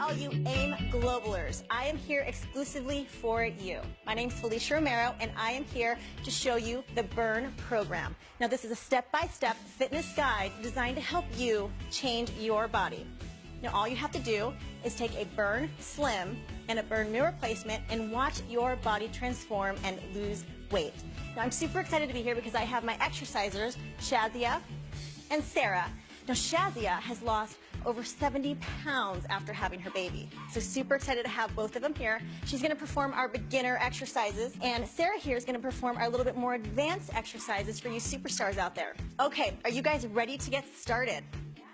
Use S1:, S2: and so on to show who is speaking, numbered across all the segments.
S1: all you AIM Globalers. I am here exclusively for you. My name's Felicia Romero, and I am here to show you the Burn program. Now, this is a step-by-step fitness guide designed to help you change your body. Now, all you have to do is take a Burn Slim and a Burn Meal Replacement and watch your body transform and lose weight. Now, I'm super excited to be here because I have my exercisers, Shazia and Sarah. Now, Shazia has lost over 70 pounds after having her baby. So super excited to have both of them here. She's gonna perform our beginner exercises, and Sarah here is gonna perform our little bit more advanced exercises for you superstars out there. Okay, are you guys ready to get started?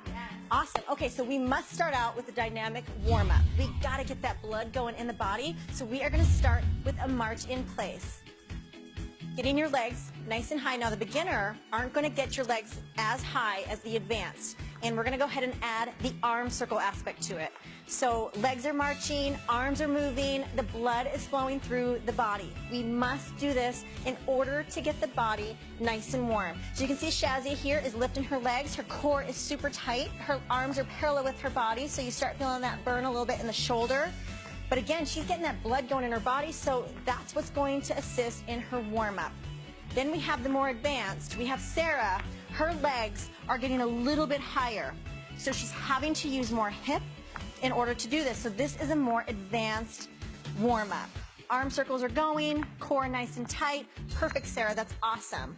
S1: Yes. Awesome. Okay, so we must start out with a dynamic warm-up. We gotta get that blood going in the body, so we are gonna start with a march in place. Getting your legs nice and high. Now, the beginner aren't going to get your legs as high as the advanced. And we're going to go ahead and add the arm circle aspect to it. So legs are marching, arms are moving, the blood is flowing through the body. We must do this in order to get the body nice and warm. So you can see Shazia here is lifting her legs. Her core is super tight. Her arms are parallel with her body, so you start feeling that burn a little bit in the shoulder. But again, she's getting that blood going in her body, so that's what's going to assist in her warm-up. Then we have the more advanced. We have Sarah. Her legs are getting a little bit higher, so she's having to use more hip in order to do this. So this is a more advanced warm-up. Arm circles are going, core nice and tight. Perfect, Sarah. That's awesome.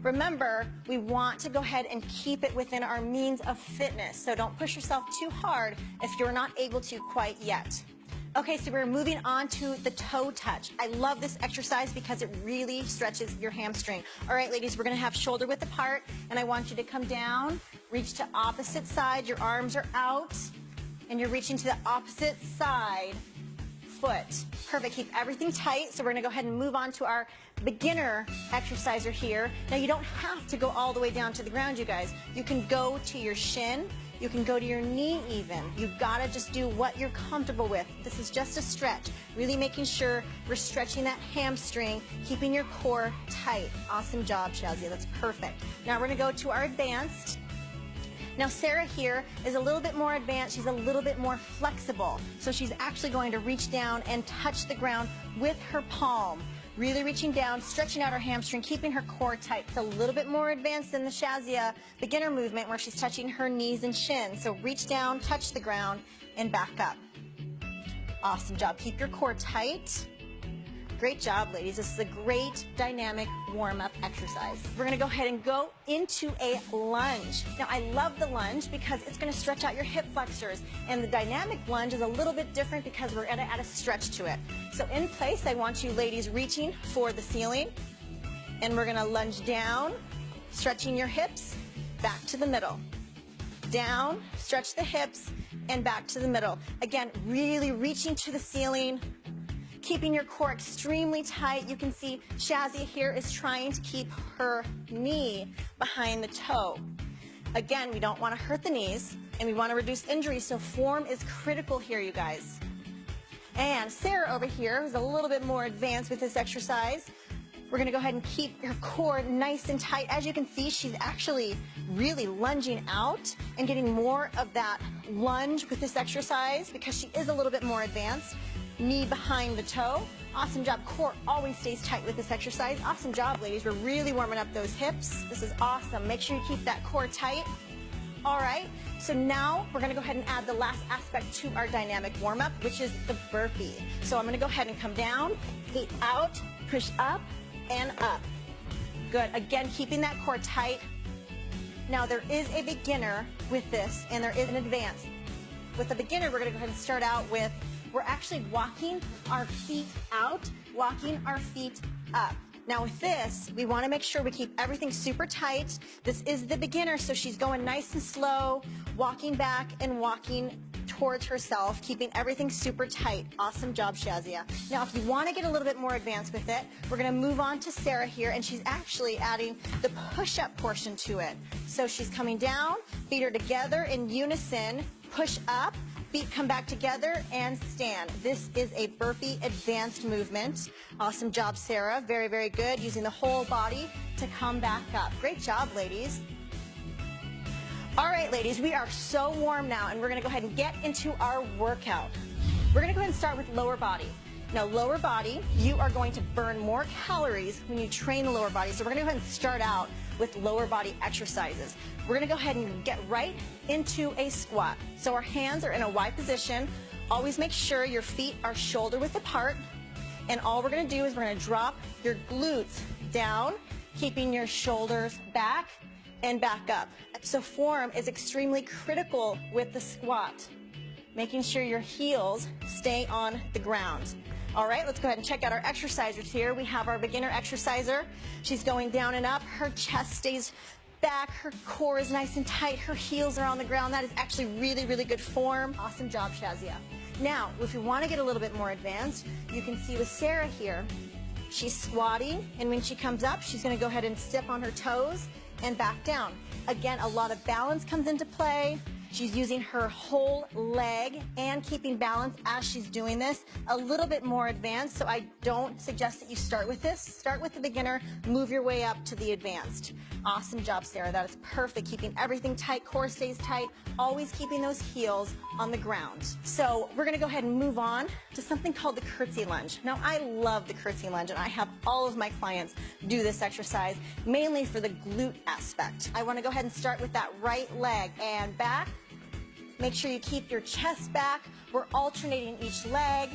S1: Remember, we want to go ahead and keep it within our means of fitness, so don't push yourself too hard if you're not able to quite yet. Okay, so we're moving on to the toe touch. I love this exercise because it really stretches your hamstring. All right, ladies, we're gonna have shoulder width apart, and I want you to come down, reach to opposite side. Your arms are out, and you're reaching to the opposite side foot. Perfect, keep everything tight. So we're gonna go ahead and move on to our beginner exerciser here. Now, you don't have to go all the way down to the ground, you guys. You can go to your shin. You can go to your knee even. You've got to just do what you're comfortable with. This is just a stretch, really making sure we're stretching that hamstring, keeping your core tight. Awesome job, Shazia. That's perfect. Now we're going to go to our advanced. Now Sarah here is a little bit more advanced. She's a little bit more flexible. So she's actually going to reach down and touch the ground with her palm. Really reaching down, stretching out her hamstring, keeping her core tight. It's a little bit more advanced than the Shazia beginner movement where she's touching her knees and shins. So reach down, touch the ground, and back up. Awesome job. Keep your core tight. Great job, ladies. This is a great dynamic warm-up exercise. We're going to go ahead and go into a lunge. Now, I love the lunge because it's going to stretch out your hip flexors, and the dynamic lunge is a little bit different because we're going to add a stretch to it. So in place, I want you ladies reaching for the ceiling, and we're going to lunge down, stretching your hips, back to the middle. Down, stretch the hips, and back to the middle. Again, really reaching to the ceiling, keeping your core extremely tight. You can see Shazia here is trying to keep her knee behind the toe. Again, we don't want to hurt the knees, and we want to reduce injuries, so form is critical here, you guys. And Sarah over here is a little bit more advanced with this exercise. We're going to go ahead and keep your core nice and tight. As you can see, she's actually really lunging out and getting more of that lunge with this exercise because she is a little bit more advanced. Knee behind the toe. Awesome job. Core always stays tight with this exercise. Awesome job, ladies. We're really warming up those hips. This is awesome. Make sure you keep that core tight. All right, so now we're gonna go ahead and add the last aspect to our dynamic warm-up, which is the burpee. So I'm gonna go ahead and come down, feet out, push up and up. Good, again, keeping that core tight. Now there is a beginner with this and there is an advanced. With the beginner, we're gonna go ahead and start out with, we're actually walking our feet out, walking our feet up. Now with this, we want to make sure we keep everything super tight. This is the beginner, so she's going nice and slow, walking back and walking towards herself, keeping everything super tight. Awesome job, Shazia. Now, if you want to get a little bit more advanced with it, we're going to move on to Sarah here, and she's actually adding the push-up portion to it. So she's coming down, feet are together in unison, push up, feet come back together and stand. This is a burpee advanced movement. Awesome job, Sarah. Very, very good. Using the whole body to come back up. Great job, ladies. All right, ladies, we are so warm now, and we're going to go ahead and get into our workout. We're going to go ahead and start with lower body. Now, lower body, you are going to burn more calories when you train the lower body, so we're going to go ahead and start out with lower body exercises. We're going to go ahead and get right into a squat. So our hands are in a Y position. Always make sure your feet are shoulder width apart, and all we're going to do is we're going to drop your glutes down, keeping your shoulders back and back up. So form is extremely critical with the squat, making sure your heels stay on the ground. All right, let's go ahead and check out our exercisers here. We have our beginner exerciser. She's going down and up. Her chest stays back. Her core is nice and tight. Her heels are on the ground. That is actually really, really good form. Awesome job, Shazia. Now, if you want to get a little bit more advanced, you can see with Sarah here, she's squatting, and when she comes up, she's going to go ahead and step on her toes and back down. Again, a lot of balance comes into play. She's using her whole leg and keeping balance as she's doing this. A little bit more advanced, so I don't suggest that you start with this. Start with the beginner, move your way up to the advanced. Awesome job, Sarah. That is perfect. Keeping everything tight, core stays tight, always keeping those heels on the ground. So we're gonna go ahead and move on to something called the curtsy lunge. Now, I love the curtsy lunge, and I have all of my clients do this exercise, mainly for the glute aspect. I wanna go ahead and start with that right leg and back. Make sure you keep your chest back. We're alternating each leg.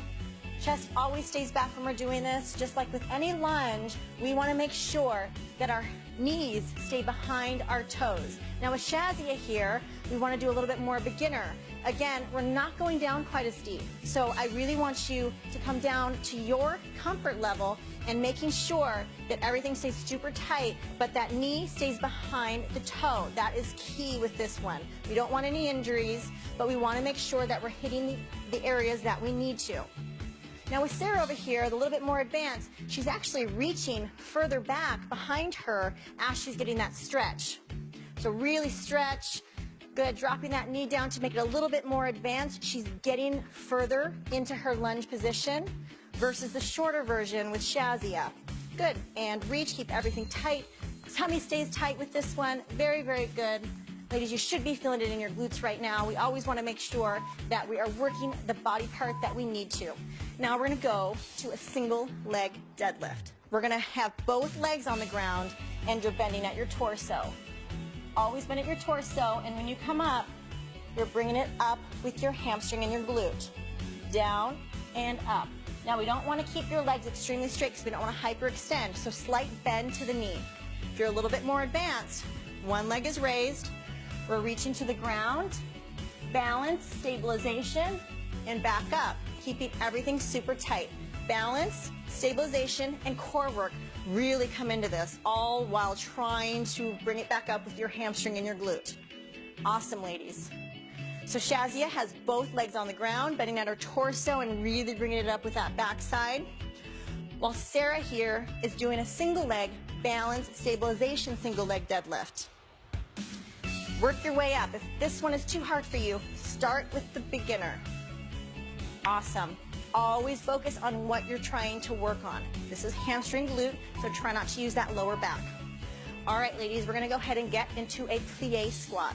S1: Chest always stays back when we're doing this. Just like with any lunge, we want to make sure that our knees stay behind our toes. Now with Shazia here, we want to do a little bit more beginner. Again, we're not going down quite as deep. So I really want you to come down to your comfort level and making sure that everything stays super tight, but that knee stays behind the toe. That is key with this one. We don't want any injuries, but we want to make sure that we're hitting the areas that we need to. Now with Sarah over here, a little bit more advanced, she's actually reaching further back behind her as she's getting that stretch. So really stretch. Good, dropping that knee down to make it a little bit more advanced. She's getting further into her lunge position versus the shorter version with Shazia. Good, and reach, keep everything tight. Tummy stays tight with this one. Very, very good. Ladies, you should be feeling it in your glutes right now. We always want to make sure that we are working the body part that we need to. Now we're going to go to a single leg deadlift. We're going to have both legs on the ground and you're bending at your torso. Always bend at your torso, and when you come up, you're bringing it up with your hamstring and your glute. Down and up. Now we don't want to keep your legs extremely straight because we don't want to hyperextend, so slight bend to the knee. If you're a little bit more advanced, one leg is raised, we're reaching to the ground, balance, stabilization, and back up, keeping everything super tight. Balance, stabilization, and core work really come into this, all while trying to bring it back up with your hamstring and your glute. Awesome, ladies. So Shazia has both legs on the ground, bending at her torso and really bringing it up with that backside. While Sarah here is doing a single leg balance stabilization single leg deadlift. Work your way up. If this one is too hard for you, start with the beginner. Awesome. Always focus on what you're trying to work on. This is hamstring glute, so try not to use that lower back. All right, ladies, we're going to go ahead and get into a plie squat.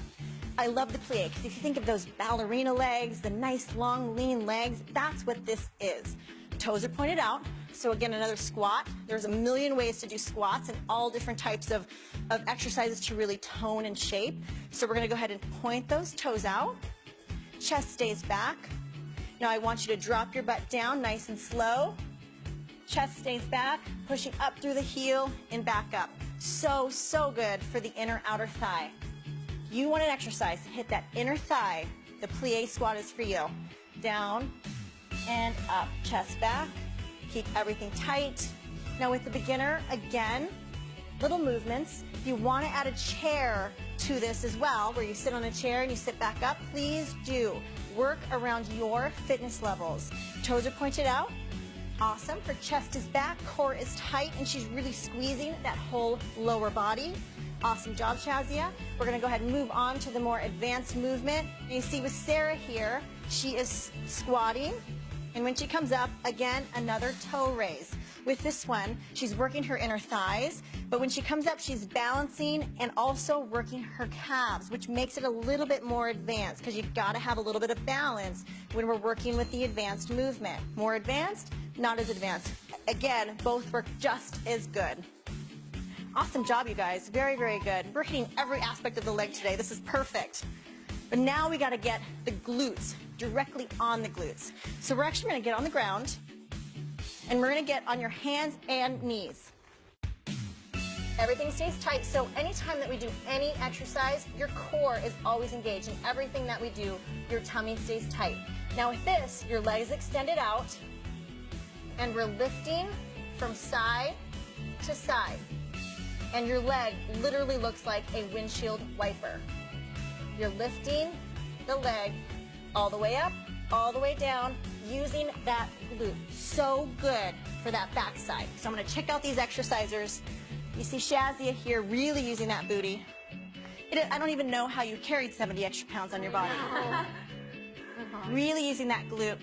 S1: I love the plie because if you think of those ballerina legs, the nice long lean legs, that's what this is. Toes are pointed out. So again, another squat. There's a million ways to do squats and all different types of exercises to really tone and shape. So we're going to go ahead and point those toes out. Chest stays back. Now I want you to drop your butt down nice and slow. Chest stays back, pushing up through the heel and back up. So, so good for the inner outer thigh. You want an exercise to hit that inner thigh. The plie squat is for you. Down and up, chest back. Keep everything tight. Now with the beginner, again, little movements. If you want to add a chair to this as well, where you sit on a chair and you sit back up, please do. Work around your fitness levels. Toes are pointed out. Awesome. Her chest is back, core is tight, and she's really squeezing that whole lower body. Awesome job, Shazia. We're going to go ahead and move on to the more advanced movement. You see with Sarah here, she is squatting, and when she comes up, again, another toe raise. With this one, she's working her inner thighs, but when she comes up, she's balancing and also working her calves, which makes it a little bit more advanced because you've got to have a little bit of balance when we're working with the advanced movement. More advanced, not as advanced. Again, both work just as good. Awesome job, you guys. Very, very good. We're hitting every aspect of the leg today. This is perfect. But now we got to get the glutes directly on the glutes. So we're actually going to get on the ground, and we're going to get on your hands and knees. Everything stays tight, so anytime that we do any exercise, your core is always engaged. In everything that we do, your tummy stays tight. Now with this, your legs extended out, and we're lifting from side to side. And your leg literally looks like a windshield wiper. You're lifting the leg all the way up, all the way down, using that glute. So good for that backside. So I'm going to check out these exercisers. You see Shazia here really using that booty. I don't even know how you carried 70 extra pounds on your body. Really using that glute.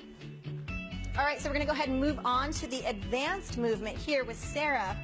S1: All right, so we're going to go ahead and move on to the advanced movement here with Sarah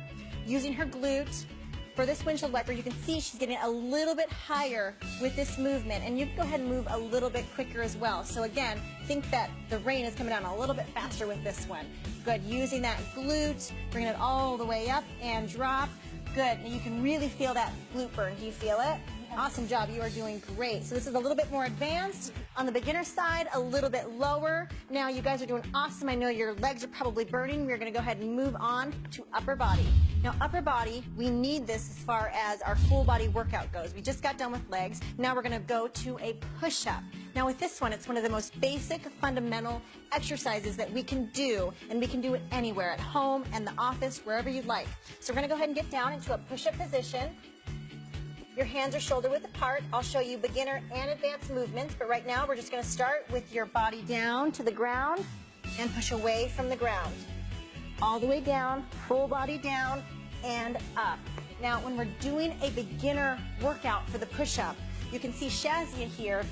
S1: using her glute. For this windshield wiper, you can see she's getting a little bit higher with this movement, and you can go ahead and move a little bit quicker as well. So again, think that the rain is coming down a little bit faster with this one. Good, using that glute, bringing it all the way up and drop. Good, and you can really feel that glute burn. Do you feel it? Awesome job, you are doing great. So this is a little bit more advanced. On the beginner side, a little bit lower. Now you guys are doing awesome. I know your legs are probably burning. We're gonna go ahead and move on to upper body. Now upper body, we need this as far as our full body workout goes. We just got done with legs. Now we're gonna go to a push-up. Now with this one, it's one of the most basic fundamental exercises that we can do, and we can do it anywhere, at home, in the office, wherever you'd like. So we're gonna go ahead and get down into a push-up position. Your hands are shoulder width apart. I'll show you beginner and advanced movements, but right now we're just going to start with your body down to the ground and push away from the ground. All the way down, full body down and up. Now when we're doing a beginner workout for the push-up, you can see Shazia here,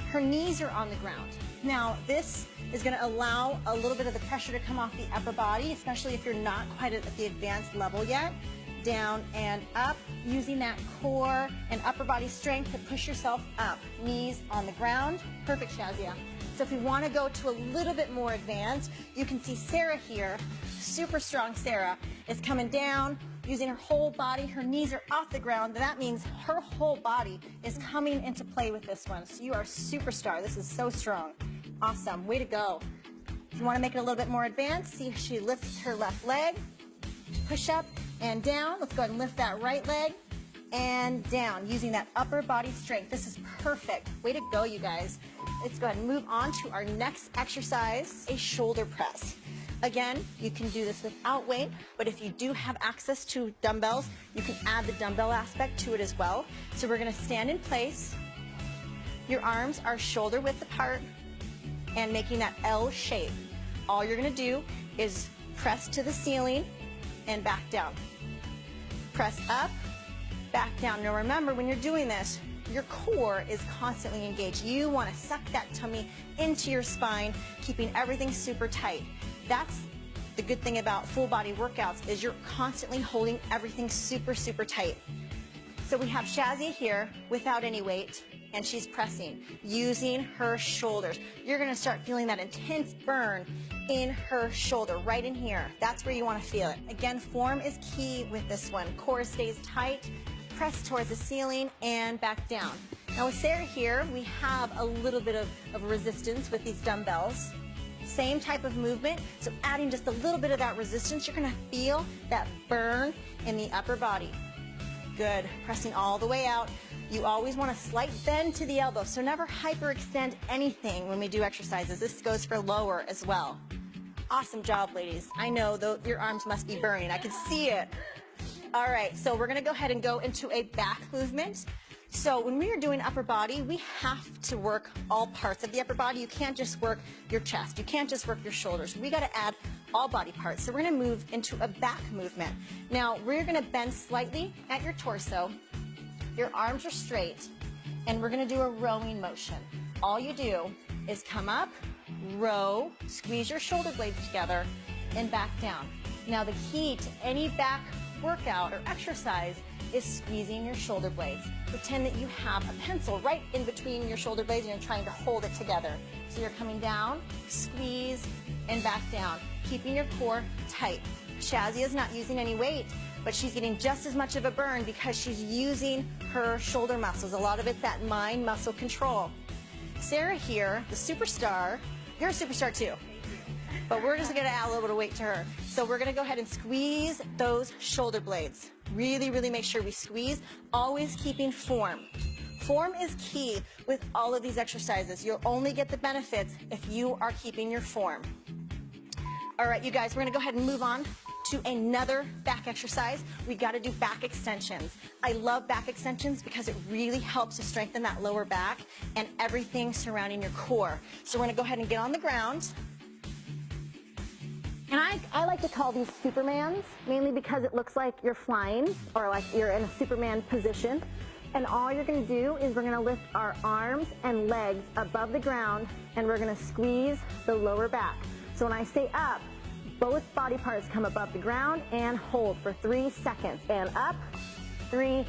S1: her knees are on the ground. Now this is going to allow a little bit of the pressure to come off the upper body, especially if you're not quite at the advanced level yet. Down and up, using that core and upper body strength to push yourself up. Knees on the ground. Perfect, Shazia. So if you want to go to a little bit more advanced, you can see Sarah here, super strong Sarah, is coming down, using her whole body. Her knees are off the ground. That means her whole body is coming into play with this one. So you are a superstar. This is so strong. Awesome. Way to go. If you want to make it a little bit more advanced, see if she lifts her left leg. Push up and down. Let's go ahead and lift that right leg and down using that upper body strength. This is perfect. Way to go, you guys. Let's go ahead and move on to our next exercise, a shoulder press. Again, you can do this without weight, but if you do have access to dumbbells, you can add the dumbbell aspect to it as well. So we're going to stand in place. Your arms are shoulder width apart and making that L shape. All you're going to do is press to the ceiling and back down. Press up, back down. Now remember, when you're doing this, your core is constantly engaged. You want to suck that tummy into your spine, keeping everything super tight. That's the good thing about full body workouts, is you're constantly holding everything super, super tight. So we have Shazia here without any weight, and she's pressing using her shoulders. You're going to start feeling that intense burn in her shoulder, right in here. That's where you want to feel it. Again, form is key with this one. Core stays tight, press towards the ceiling and back down. Now with Sarah here, we have a little bit of resistance with these dumbbells. Same type of movement, so adding just a little bit of that resistance, you're going to feel that burn in the upper body. Good, pressing all the way out. You always want a slight bend to the elbow, so never hyperextend anything when we do exercises. This goes for lower as well. Awesome job, ladies. I know your arms must be burning. I can see it. All right, so we're gonna go ahead and go into a back movement. So when we are doing upper body, we have to work all parts of the upper body. You can't just work your chest. You can't just work your shoulders. We gotta add all body parts. So we're gonna move into a back movement. Now, we're gonna bend slightly at your torso. Your arms are straight, and we're gonna do a rowing motion. All you do is come up, row, squeeze your shoulder blades together, and back down. Now the key to any back workout or exercise is squeezing your shoulder blades. Pretend that you have a pencil right in between your shoulder blades and you're trying to hold it together. So you're coming down, squeeze, and back down, keeping your core tight. Shazia is not using any weight, but she's getting just as much of a burn because she's using her shoulder muscles. A lot of it's that mind muscle control. Sarah here, the superstar, you're a superstar too, but we're just gonna add a little bit of weight to her. So we're gonna go ahead and squeeze those shoulder blades. Really, really make sure we squeeze, always keeping form. Form is key with all of these exercises. You'll only get the benefits if you are keeping your form. All right, you guys, we're gonna go ahead and move on to another back exercise. We gotta do back extensions. I love back extensions because it really helps to strengthen that lower back and everything surrounding your core. So we're gonna go ahead and get on the ground. And I like to call these Supermans, mainly because it looks like you're flying or like you're in a Superman position. And all you're gonna do is we're gonna lift our arms and legs above the ground and we're gonna squeeze the lower back. So when I say up, both body parts come above the ground and hold for 3 seconds. And up, 3,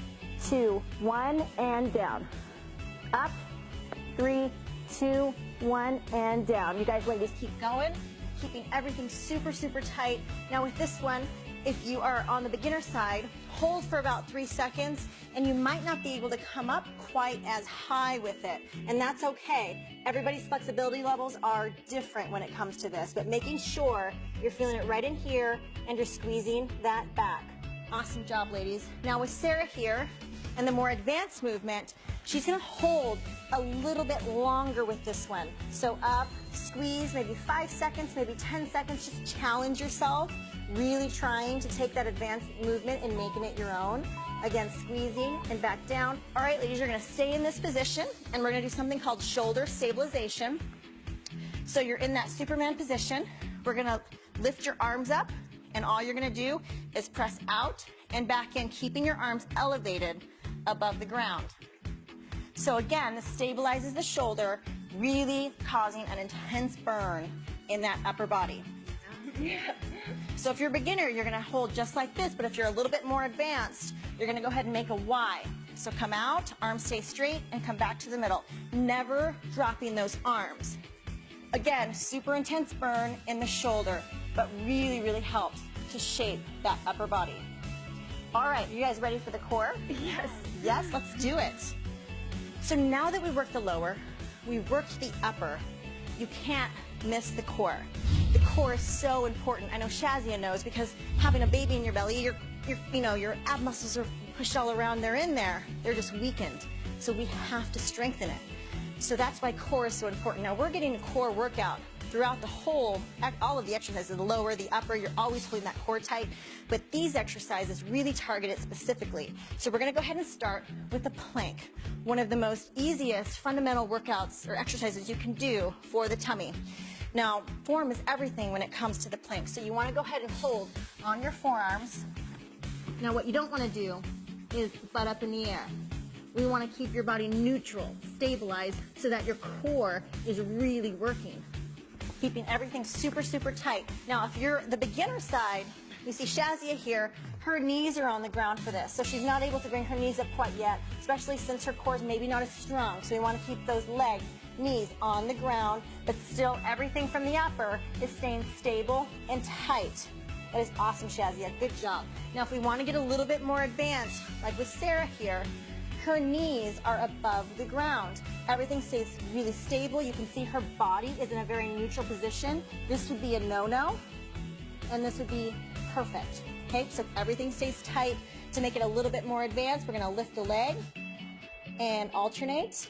S1: 2, 1, and down. Up, 3, 2, 1, and down. You guys ladies keep going, keeping everything super, super tight. Now with this one, if you are on the beginner side, hold for about 3 seconds and you might not be able to come up quite as high with it. And that's okay. Everybody's flexibility levels are different when it comes to this, but making sure you're feeling it right in here and you're squeezing that back. Awesome job, ladies. Now with Sarah here and the more advanced movement, she's gonna hold a little bit longer with this one. So up, squeeze, maybe 5 seconds, maybe 10 seconds, just challenge yourself. Really trying to take that advanced movement and making it your own. Again, squeezing and back down. All right, ladies, you're gonna stay in this position and we're gonna do something called shoulder stabilization. So you're in that Superman position. We're gonna lift your arms up and all you're gonna do is press out and back in, keeping your arms elevated above the ground. So again, this stabilizes the shoulder, really causing an intense burn in that upper body. So if you're a beginner, you're gonna hold just like this, but if you're a little bit more advanced, you're gonna go ahead and make a Y. So come out, arms stay straight, and come back to the middle. Never dropping those arms. Again, super intense burn in the shoulder, but really, really helps to shape that upper body. All right, you guys ready for the core?
S2: Yes.
S1: Yes, let's do it. So now that we worked the lower, we worked the upper, you can't miss the core. The core is so important. I know Shazia knows because having a baby in your belly, your ab muscles are pushed all around. They're in there. They're just weakened. So we have to strengthen it. So that's why core is so important. Now we're getting a core workout throughout the whole, all of the exercises, the lower, the upper, you're always holding that core tight. But these exercises really target it specifically. So we're gonna go ahead and start with the plank. One of the most easiest fundamental workouts or exercises you can do for the tummy. Now, form is everything when it comes to the plank. So you wanna go ahead and hold on your forearms. Now what you don't wanna do is butt up in the air. We wanna keep your body neutral, stabilized, so that your core is really working. Keeping everything super, super tight. Now, if you're the beginner side, you see Shazia here, her knees are on the ground for this. So she's not able to bring her knees up quite yet, especially since her core is maybe not as strong. So we wanna keep those legs, knees on the ground, but still everything from the upper is staying stable and tight. That is awesome, Shazia, good job. Now, if we wanna get a little bit more advanced, like with Sarah here, her knees are above the ground. Everything stays really stable. You can see her body is in a very neutral position. This would be a no-no, and this would be perfect. Okay, so everything stays tight. To make it a little bit more advanced, we're gonna lift the leg and alternate.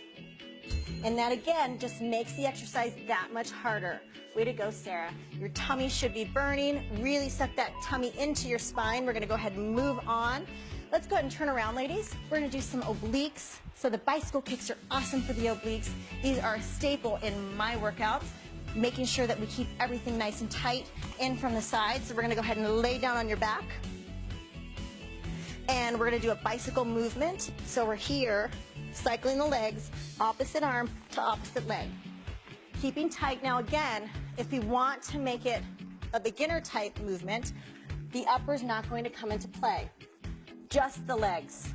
S1: And that again just makes the exercise that much harder. Way to go, Sarah. Your tummy should be burning. Really suck that tummy into your spine. We're gonna go ahead and move on. Let's go ahead and turn around, ladies. We're gonna do some obliques. So the bicycle kicks are awesome for the obliques. These are a staple in my workouts, making sure that we keep everything nice and tight in from the side. So we're gonna go ahead and lay down on your back. And we're gonna do a bicycle movement. So we're here, cycling the legs, opposite arm to opposite leg. Keeping tight. Now again, if we want to make it a beginner type movement, The upper's not going to come into play, just the legs.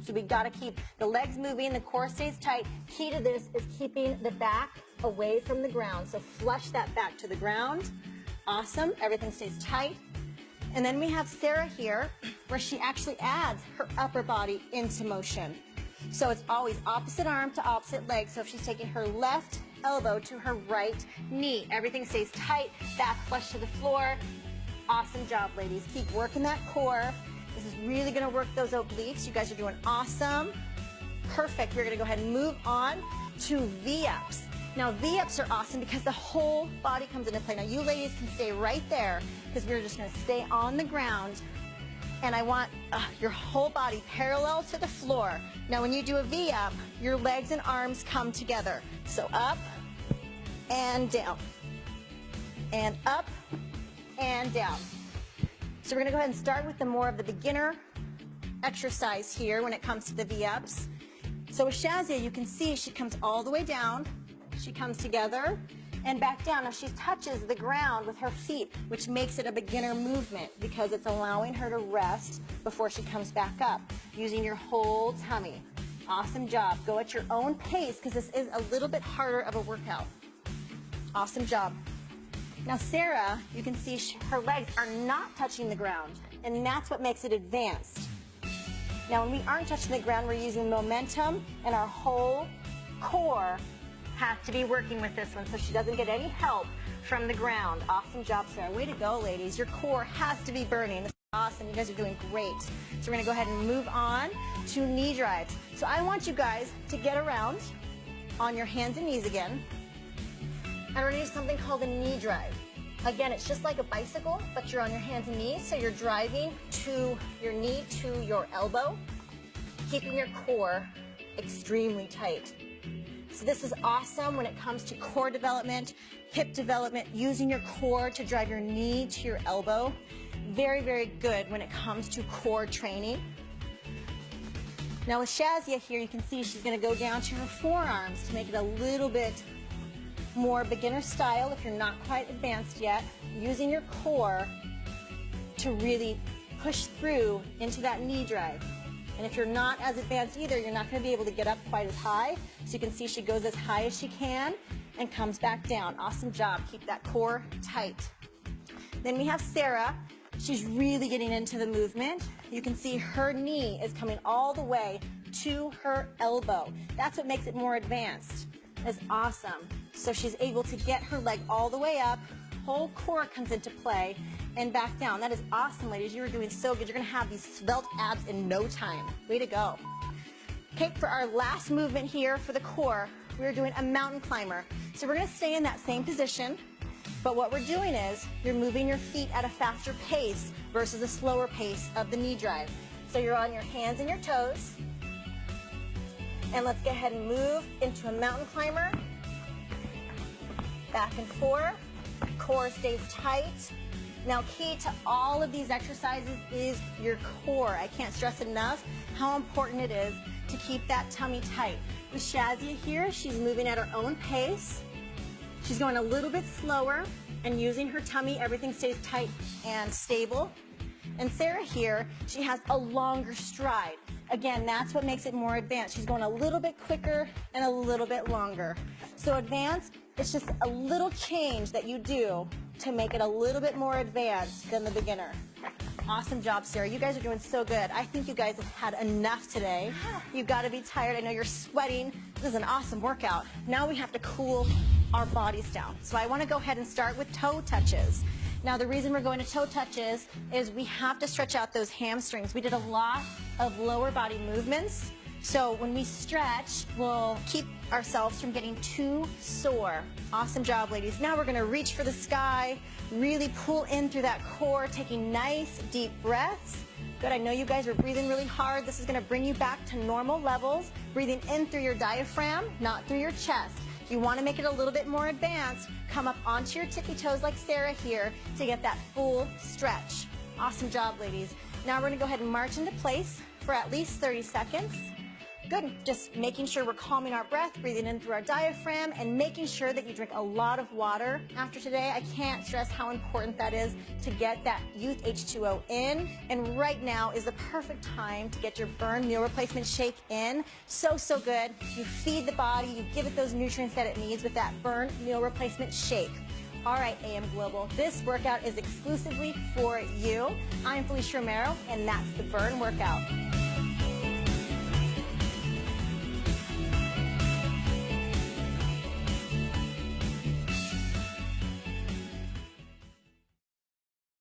S1: So we got to keep the legs moving, the core stays tight. Key to this is keeping the back away from the ground. So flush that back to the ground. Awesome, everything stays tight. And then we have Sarah here, where she actually adds her upper body into motion. So it's always opposite arm to opposite leg. So if she's taking her left elbow to her right knee, everything stays tight, back flush to the floor. Awesome job, ladies. Keep working that core. This is really gonna work those obliques. You guys are doing awesome. Perfect. We're gonna go ahead and move on to V-ups. Now, V-ups are awesome because the whole body comes into play. Now, you ladies can stay right there because we're just gonna stay on the ground. And I want your whole body parallel to the floor. Now, when you do a V-up, your legs and arms come together. So up and down, and up and down. So we're gonna go ahead and start with the more of the beginner exercise here when it comes to the V-ups. So with Shazia, you can see she comes all the way down, she comes together and back down. Now she touches the ground with her feet, which makes it a beginner movement because it's allowing her to rest before she comes back up, using your whole tummy. Awesome job. Go at your own pace because this is a little bit harder of a workout. Awesome job. Now Sarah, you can see her legs are not touching the ground, and that's what makes it advanced. Now when we aren't touching the ground, we're using momentum, and our whole core has to be working with this one so she doesn't get any help from the ground. Awesome job, Sarah. Way to go, ladies. Your core has to be burning. This is awesome. You guys are doing great. So we're going to go ahead and move on to knee drives. So I want you guys to get around on your hands and knees again. And we're going to do something called a knee drive. Again, it's just like a bicycle, but you're on your hands and knees. So you're driving to your knee to your elbow, keeping your core extremely tight. So this is awesome when it comes to core development, hip development, using your core to drive your knee to your elbow. Very, very good when it comes to core training. Now with Shazia here, you can see she's going to go down to her forearms to make it a little bit more beginner style if you're not quite advanced yet, using your core to really push through into that knee drive. And if you're not as advanced either, you're not going to be able to get up quite as high. So you can see she goes as high as she can and comes back down. Awesome job. Keep that core tight. Then we have Sarah. She's really getting into the movement. You can see her knee is coming all the way to her elbow. That's what makes it more advanced. That's awesome. So she's able to get her leg all the way up, whole core comes into play, and back down. That is awesome, ladies. You are doing so good. You're gonna have these svelte abs in no time. Way to go. Okay, for our last movement here for the core, we're doing a mountain climber. So we're gonna stay in that same position, but what we're doing is you're moving your feet at a faster pace versus a slower pace of the knee drive. So you're on your hands and your toes. And let's go ahead and move into a mountain climber. Back and forth. Core stays tight. Now, key to all of these exercises is your core. I can't stress enough how important it is to keep that tummy tight. With Shazia here, she's moving at her own pace. She's going a little bit slower and using her tummy, everything stays tight and stable. And Sarah here, she has a longer stride. Again, that's what makes it more advanced. She's going a little bit quicker and a little bit longer. So advanced, it's just a little change that you do to make it a little bit more advanced than the beginner. Awesome job, Sarah. You guys are doing so good. I think you guys have had enough today. You've got to be tired. I know you're sweating. This is an awesome workout. Now we have to cool our bodies down. So I want to go ahead and start with toe touches. Now the reason we're going to toe touches is we have to stretch out those hamstrings. We did a lot of lower body movements. So when we stretch, we'll keep ourselves from getting too sore. Awesome job, ladies. Now we're going to reach for the sky, really pull in through that core, taking nice deep breaths. Good, I know you guys are breathing really hard. This is going to bring you back to normal levels, breathing in through your diaphragm, not through your chest. If you want to make it a little bit more advanced, come up onto your tippy toes like Sarah here to get that full stretch. Awesome job, ladies. Now we're going to go ahead and march into place for at least 30 seconds. Good. Just making sure we're calming our breath, breathing in through our diaphragm, and making sure that you drink a lot of water after today. I can't stress how important that is to get that youth H2O in. And right now is the perfect time to get your burn meal replacement shake in. So, so good. You feed the body, you give it those nutrients that it needs with that burn meal replacement shake. All right, AM Global, this workout is exclusively for you. I'm Felicia Romero, and that's the Burn Workout.